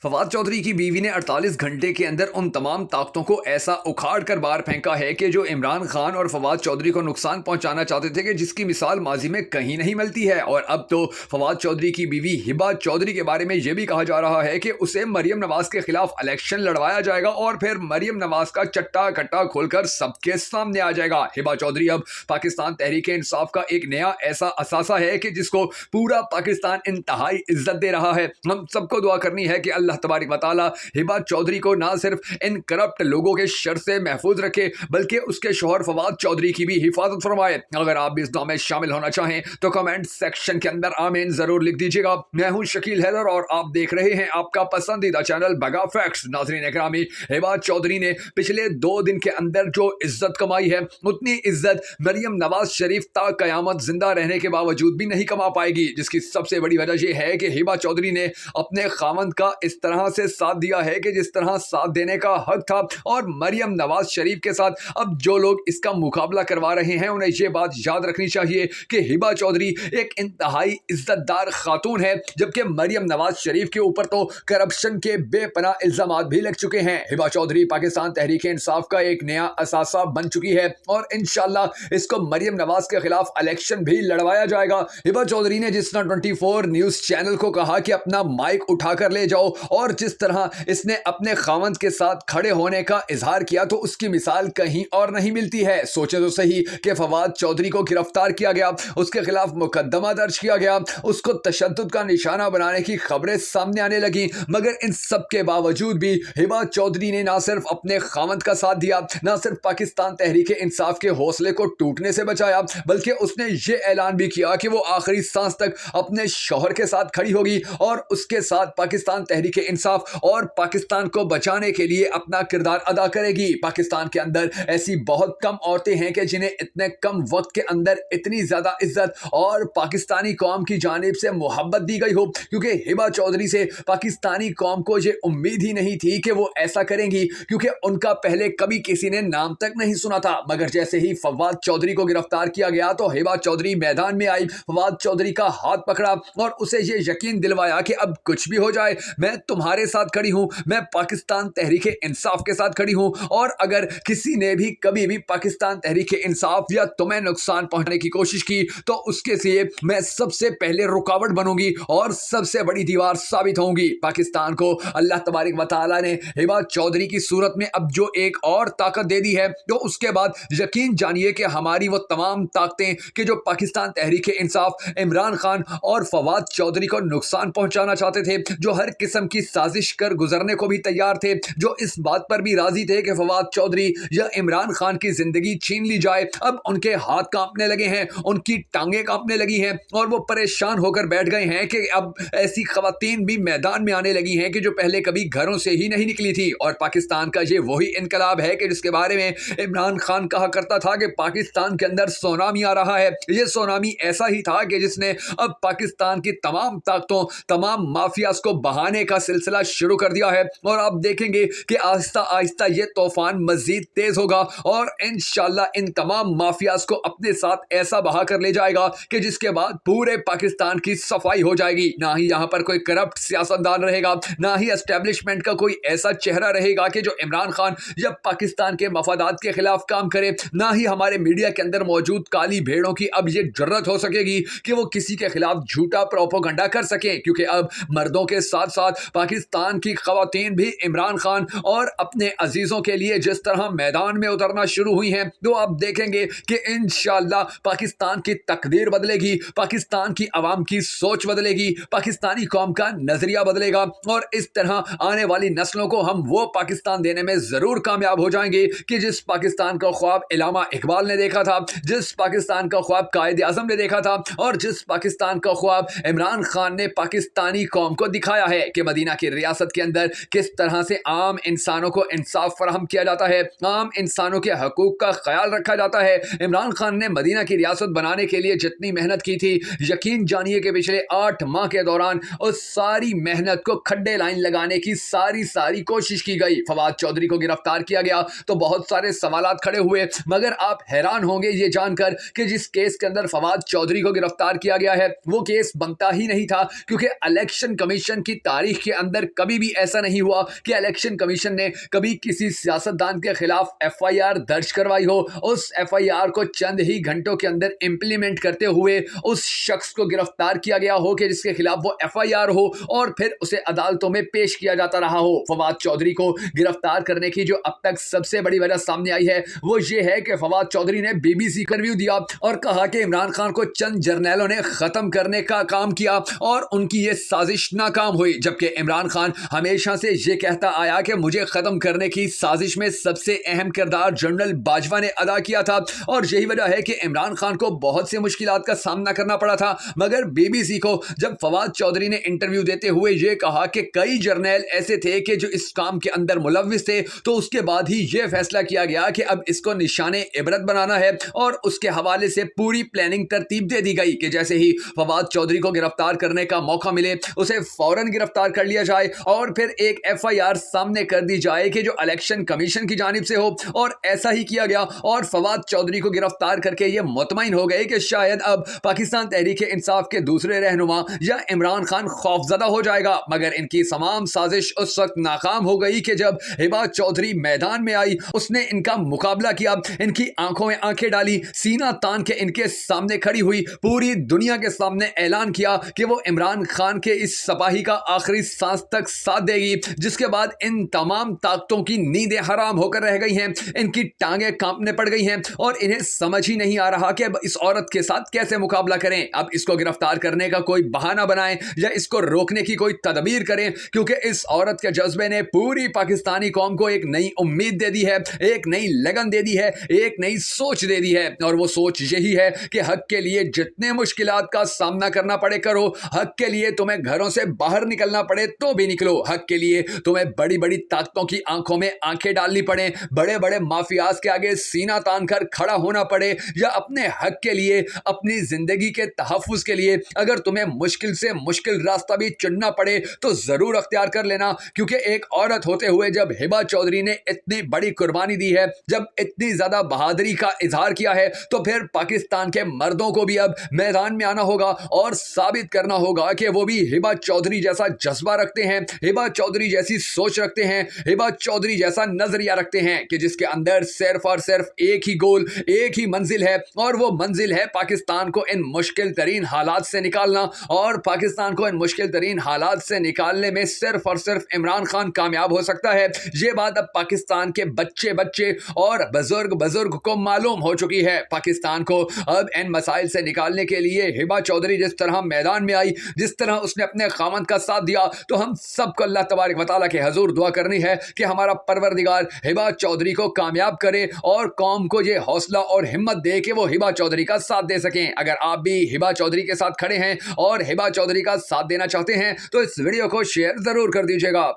फवाद चौधरी की बीवी ने 48 घंटे के अंदर उन तमाम ताकतों को ऐसा उखाड़ कर बाहर फेंका है कि जो इमरान खान और फवाद चौधरी को नुकसान पहुंचाना चाहते थे, कि जिसकी मिसाल माजी में कहीं नहीं मिलती है। और अब तो फवाद चौधरी की बीवी हिबा चौधरी के बारे में यह भी कहा जा रहा है कि उसे मरियम नवाज के खिलाफ इलेक्शन लड़वाया जाएगा और फिर मरियम नवाज का चट्टा कट्टा खोलकर सबके सामने आ जाएगा। हिबा चौधरी अब पाकिस्तान तहरीक इंसाफ का एक नया ऐसा असासा है कि जिसको पूरा पाकिस्तान इंतहाई इज्जत दे रहा है। हम सबको दुआ करनी है कि अल्लाह तबारक व तआला हिबा चौधरी को ना सिर्फ इन करप्ट लोगों के शर से महफूज रखे, बल्कि उसके शौहर फवाद चौधरी की भी हिफाजत फरमाए। अगर आप भी इस दुआ में शामिल होना चाहें तो कमेंट सेक्शन के अंदर आमीन जरूर लिख दीजिएगा। मैं हूं शकील हैदर और आप देख रहे हैं आपका पसंदीदा चैनल बगा फैक्ट्स। नाज़रीन इकरामी, हिबा चौधरी ने पिछले 2 दिन के अंदर जो इज्जत कमाई है, उतनी इज्जत मरियम नवाज शरीफ ता कयामत जिंदा रहने के बावजूद भी नहीं कमा पाएगी। जिसकी सबसे बड़ी वजह यह है कि हिबा चौधरी ने अपने खावंद का इस तरह से साथ दिया है कि जिस तरह साथ देने का हक था। और मरियम नवाज शरीफ के साथ अब जो लोग इसका मुकाबला करवा रहे हैं, उन्हें यह बात याद रखनी चाहिए कि हिबा चौधरी एक इंतहाई इज्जतदार खातून है, जबकि मरियम नवाज शरीफ के ऊपर तो करप्शन के बेपनाह इल्जामात भी लग चुके हैं। हिबा चौधरी पाकिस्तान तहरीक इंसाफ का एक नया असासा बन चुकी है और इंशाल्लाह इसको मरियम नवाज के खिलाफ इलेक्शन भी लड़वाया जाएगा। हिबा चौधरी ने जिस तरह 24 न्यूज चैनल को कहा कि अपना माइक उठाकर ले जाओ, और जिस तरह इसने अपने खावंद के साथ खड़े होने का इजहार किया, तो उसकी मिसाल कहीं और नहीं मिलती है। सोचे तो सही कि फवाद चौधरी को गिरफ्तार किया गया, उसके खिलाफ मुकदमा दर्ज किया गया, उसको तशद्दुद का निशाना बनाने की खबरें सामने आने लगी, मगर इन सब के बावजूद भी हिबा चौधरी ने ना सिर्फ अपने खावंद का साथ दिया, ना सिर्फ पाकिस्तान तहरीक इंसाफ के हौसले को टूटने से बचाया, बल्कि उसने ये ऐलान भी किया कि वो आखिरी सांस तक अपने शौहर के साथ खड़ी होगी और उसके साथ पाकिस्तान तहरीक इंसाफ और पाकिस्तान को बचाने के लिए अपना किरदार अदा करेगी। पाकिस्तान के अंदर ऐसी बहुत कम औरतें हैं कि जिन्हें इतने कम वक्त के अंदर इतनी ज्यादा इज्जत और पाकिस्तानी कौम की जानिब से मोहब्बत दी गई हो, क्योंकि हिबा चौधरी से पाकिस्तानी कौम को ये उम्मीद ही नहीं थी कि वो ऐसा करेंगी, क्योंकि उनका पहले कभी किसी ने नाम तक नहीं सुना था। मगर जैसे ही फवाद चौधरी को गिरफ्तार किया गया तो हिबा चौधरी मैदान में आई, फवाद चौधरी का हाथ पकड़ा और उसे ये यकीन दिलवाया कि अब कुछ भी हो जाए, मैं तुम्हारे साथ खड़ी हूं, मैं पाकिस्तान तहरीक इंसाफ के साथ खड़ी हूं, और अगर किसी ने भी कभी भी पाकिस्तान तहरीक इंसाफ या तुम्हें नुकसान पहुंचाने की कोशिश की तो उसके लिए मैं सबसे पहले रुकावट बनूंगी और सबसे बड़ी दीवार साबित होंगी। पाकिस्तान को अल्लाह तबारक व तआला ने हिबा चौधरी की सूरत में अब जो एक और ताकत दे दी है, तो उसके बाद यकीन जानिए कि हमारी वो तमाम ताकतें कि जो पाकिस्तान तहरीक इंसाफ, इमरान खान और फवाद चौधरी को नुकसान पहुंचाना चाहते थे, जो हर किस्म की साजिश कर गुजरने को भी तैयार थे, जो इस बात पर भी राजी थे कि फवाद चौधरी या इमरान खान की जिंदगी छीन ली जाए, अब उनके हाथ कांपने लगे हैं, उनकी टांगें कांपने लगी हैं और वो परेशान होकर बैठ गए हैं कि अब ऐसी खवातीन भी मैदान में आने लगी हैं कि जो पहले कभी घरों से ही नहीं निकली थी। और पाकिस्तान का ये वही इनकलाब है कि जिसके बारे में इमरान खान कहा करता था कि पाकिस्तान के अंदर सोनामी आ रहा है। ये सोनामी ऐसा ही था कि जिसने अब पाकिस्तान की तमाम ताकतों, तमाम माफियाज को बहाने का सिलसिला शुरू कर दिया है। और आप देखेंगे कि आहिस्ता आहिस्ता ये तूफान मजीद तेज होगा और इंशाल्लाह इन तमाम माफियाज को अपने साथ ऐसा बहा कर ले जाएगा कि जिसके बाद पूरे पाकिस्तान की सफाई हो जाएगी। ना ही यहाँ पर कोई करप्ट सियासतदान रहेगा, ना ही एस्टेब्लिशमेंट का कोई ऐसा चेहरा रहेगा कि जो इमरान खान या पाकिस्तान के मफादात के खिलाफ काम करे, ना ही हमारे मीडिया के अंदर मौजूद काली भेड़ों की अब ये जरूरत हो सकेगी कि वो किसी के खिलाफ झूठा प्रोपोगंडा कर सके, क्योंकि अब मर्दों के साथ साथ पाकिस्तान की खवातीन भी इमरान खान और अपने अजीजों के लिए जिस तरह मैदान में उतरना शुरू हुई हैं, तो आप देखेंगे कि इंशाल्लाह पाकिस्तान की तकदीर बदलेगी, पाकिस्तान की आवाम की सोच बदलेगी, पाकिस्तानी कौम का नजरिया बदलेगा और इस तरह आने वाली नस्लों को हम वो पाकिस्तान देने में जरूर कामयाब हो जाएंगे कि जिस पाकिस्तान का ख्वाब इलामा इकबाल ने देखा था, जिस पाकिस्तान का ख्वाब कायद आजम ने देखा था और जिस पाकिस्तान का ख्वाब इमरान खान ने पाकिस्तानी कौम को दिखाया है कि मदीना की रियासत के अंदर किस तरह से आम इंसानों को इंसाफ फराहम किया जाता है, आम इंसानों के हकूक का ख्याल रखा जाता है। इमरान खान ने मदीना की रियासत बनाने के लिए जितनी मेहनत की थी, यकीन जानिए कि पिछले 8 माह के दौरान उस सारी मेहनत को खड्डे लाइन लगाने की सारी कोशिश की गई। फवाद चौधरी को गिरफ्तार किया गया तो बहुत सारे सवालात खड़े हुए, मगर आप हैरान होंगे ये जानकर कि जिस केस के अंदर फवाद चौधरी को गिरफ्तार किया गया है वो केस बनता ही नहीं था, क्योंकि इलेक्शन कमीशन की तारीख کے اندر کبھی بھی ایسا نہیں ہوا کہ الیکشن کمیشن نے کبھی کسی سیاستدان کے خلاف ایف آئی آر درج کروائی ہو، اس ایف آئی آر کو چند ہی گھنٹوں کے اندر امپلیمنٹ کرتے ہوئے اس شخص کو گرفتار کیا گیا ہو کہ جس کے خلاف وہ ایف آئی آر ہو اور پھر اسے عدالتوں میں پیش کیا جاتا رہا ہو۔ فواد چودھری کو گرفتار کرنے کی جو اب تک سب سے بڑی وجہ سامنے آئی ہے وہ یہ ہے کہ فواد چودھری نے بی بی سی کو انٹرویو دیا اور کہا کہ عمران خان کو چند جرنیلوں نے ختم کرنے کا کام کیا اور ان کی یہ سازش ناکام ہوئی، جبکہ عمران خان ہمیشہ سے یہ کہتا آیا کہ مجھے ختم کرنے کی سازش میں سب سے اہم کردار جنرل باجوہ نے ادا کیا تھا، اور یہی وجہ ہے کہ عمران خان کو بہت سی مشکلات کا سامنا کرنا پڑا تھا۔ مگر بی بی سی کو جب فواد چودھری نے انٹرویو دیتے ہوئے یہ کہا کہ کئی جرنیل ایسے تھے کہ جو اس کام کے اندر ملوث تھے، تو اس کے بعد ہی یہ فیصلہ کیا گیا کہ اب اس کو نشان عبرت بنانا ہے، اور اس کے حوالے سے پوری پلاننگ ترتیب دے دی گئی کہ جیسے ہی فواد چودھری کو گرفتار کرنے کا موقع ملے اسے فوراً گرفتار کر لیا جائے اور پھر ایک ایف آئی آر سامنے کر دی جائے کہ جو الیکشن کمیشن کی جانب سے ہو، اور ایسا ہی کیا گیا اور فواد چودھری کو گرفتار کر کے یہ مطمئن ہو گئے کہ شاید اب پاکستان تحریک انصاف کے دوسرے رہنما یا عمران خان خوفزدہ ہو جائے گا۔ مگر ان کی تمام سازش اس وقت ناکام ہو گئی کہ جب ہبا چودھری میدان میں آئی، اس نے ان کا مقابلہ کیا، ان کی آنکھوں میں آنکھیں ڈالی، سینہ تان کے ان کے سامنے کھڑی ہوئی، پوری دنیا کے سامنے اعلان کیا کہ وہ عمران خان کے اس سپاہی کا آخری سانس تک ساتھ دے گی، جس کے بعد ان تمام طاقتوں کی نیندیں حرام ہو کر رہ گئی ہیں، ان کی ٹانگیں کانپنے پڑ گئی ہیں اور انہیں سمجھ ہی نہیں آ رہا کہ اب اس عورت کے ساتھ کیسے مقابلہ کریں۔ اب اس کو گرفتار کرنے کا کوئی بہانہ بنائیں یا اس کو روکنے کی کوئی تدبیر کریں، کیونکہ اس عورت کے جذبے نے پوری پاکستانی قوم کو ایک نئی امید دے دی ہے، ایک نئی لگن دے دی ہے، ایک نئی سوچ دے دی ہے، اور وہ سوچ یہی ہے کہ حق کے لیے جتنے مشکلات کا سامنا کرنا پڑے کرو، حق کے لیے تمہیں گھروں سے باہر نکلنا پڑے تو بھی نکلو، حق کے لیے تمہیں بڑی بڑی طاقتوں کی آنکھوں میں آنکھیں ڈالنی پڑے، بڑے بڑے مافیاز کے آگے سینہ تان کر کھڑا ہونا پڑے، یا اپنے حق کے لیے، اپنی زندگی کے تحفظ کے لیے اگر تمہیں مشکل سے مشکل راستہ بھی چننا پڑے تو ضرور اختیار کر لینا، کیونکہ ایک عورت ہوتے ہوئے جب ہبا چودھری نے اتنی بڑی قربانی دی ہے، جب اتنی زیادہ بہادری کا اظہار کیا ہے، تو پھر پاکستان کے مردوں کو بھی اب میدان میں آنا ہوگا اور ثابت کرنا ہوگا کہ وہ بھی ہبا چودھری جیسا جذبہ رکھتے ہیں، ہبا چودھری جیسی سوچ رکھتے ہیں، ہبا چودھری جیسا نظریہ رکھتے ہیں کہ جس کے اندر صرف اور صرف ایک ہی گول، ایک ہی منزل ہے، اور وہ منزل ہے پاکستان کو ان مشکل ترین حالات سے نکالنا، اور پاکستان کو ان مشکل ترین حالات سے نکالنے میں صرف اور صرف عمران خان کامیاب ہو سکتا ہے۔ یہ بات اب پاکستان کے بچے اور بزرگ کو معلوم ہو چکی ہے۔ پاکستان کو اب ان مسائل سے نکالنے کے لیے ہبا چودھری جس طرح میدان میں آئی، جس طرح اس نے اپنے خاوند کا ساتھ دیا، تو ہم سب کو اللہ تبارک و تعالیٰ کے حضور دعا کرنی ہے کہ ہمارا پروردگار ہبا چودھری کو کامیاب کرے اور قوم کو یہ حوصلہ اور ہمت دے کہ وہ ہبا چودھری کا ساتھ دے سکیں۔ اگر آپ بھی ہبا چودھری کے ساتھ کھڑے ہیں اور ہبا چودھری کا ساتھ دینا چاہتے ہیں تو اس ویڈیو کو شیئر ضرور کر دیجیے گا۔